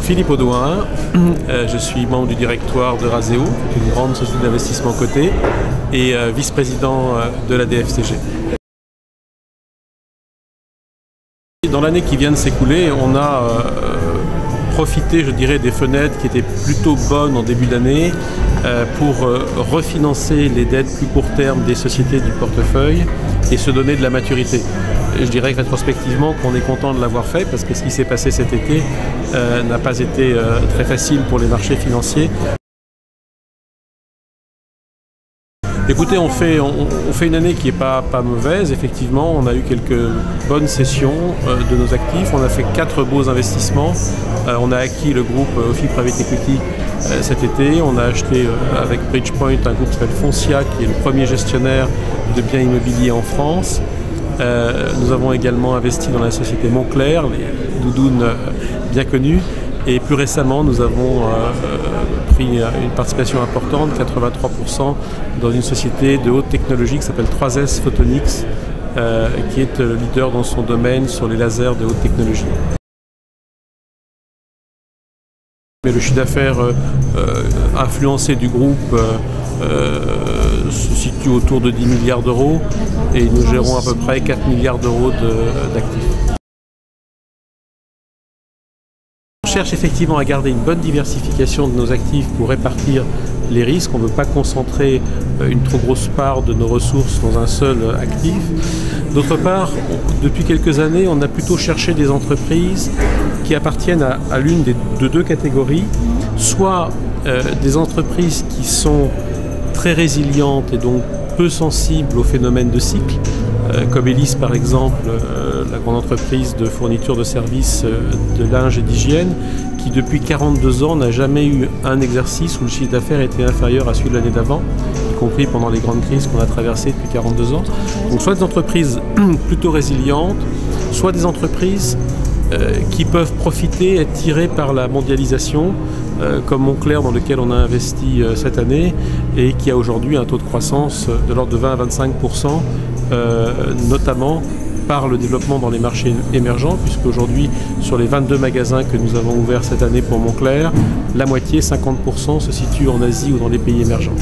Philippe Audouin, je suis membre du directoire de Raseo, une grande société d'investissement cotée, et vice-président de la DFCG. Dans l'année qui vient de s'écouler, on a profité, je dirais, des fenêtres qui étaient plutôt bonnes en début d'année pour refinancer les dettes plus court terme des sociétés du portefeuille et se donner de la maturité. Je dirais que rétrospectivement qu'on est content de l'avoir fait parce que ce qui s'est passé cet été n'a pas été très facile pour les marchés financiers. Écoutez, on fait une année qui n'est pas mauvaise, effectivement. On a eu quelques bonnes sessions de nos actifs. On a fait 4 beaux investissements. On a acquis le groupe Ofi Private Equity cet été. On a acheté avec Bridgepoint un groupe qui s'appelle Foncia, qui est le premier gestionnaire de biens immobiliers en France. Nous avons également investi dans la société Moncler, les doudounes bien connues. Et plus récemment, nous avons pris une participation importante, 83%, dans une société de haute technologie qui s'appelle 3S Photonics, qui est le leader dans son domaine sur les lasers de haute technologie. Mais le chiffre d'affaires influencé du groupe se situe autour de 10 milliards d'euros et nous gérons à peu près 4 milliards d'euros d'actifs. On cherche effectivement à garder une bonne diversification de nos actifs pour répartir les risques. On ne veut pas concentrer une trop grosse part de nos ressources dans un seul actif. D'autre part, depuis quelques années, on a plutôt cherché des entreprises qui appartiennent à l'une de deux catégories, soit des entreprises qui sont très résilientes et donc peu sensibles aux phénomènes de cycle, comme Elis par exemple, la grande entreprise de fourniture de services de linge et d'hygiène, qui depuis 42 ans n'a jamais eu un exercice où le chiffre d'affaires était inférieur à celui de l'année d'avant, y compris pendant les grandes crises qu'on a traversées depuis 42 ans. Donc soit des entreprises plutôt résilientes, soit des entreprises qui peuvent profiter, être tirées par la mondialisation, comme Moncler dans lequel on a investi cette année et qui a aujourd'hui un taux de croissance de l'ordre de 20 à 25%, notamment par le développement dans les marchés émergents, puisque aujourd'hui, sur les 22 magasins que nous avons ouverts cette année pour Moncler, la moitié, 50%, se situe en Asie ou dans les pays émergents.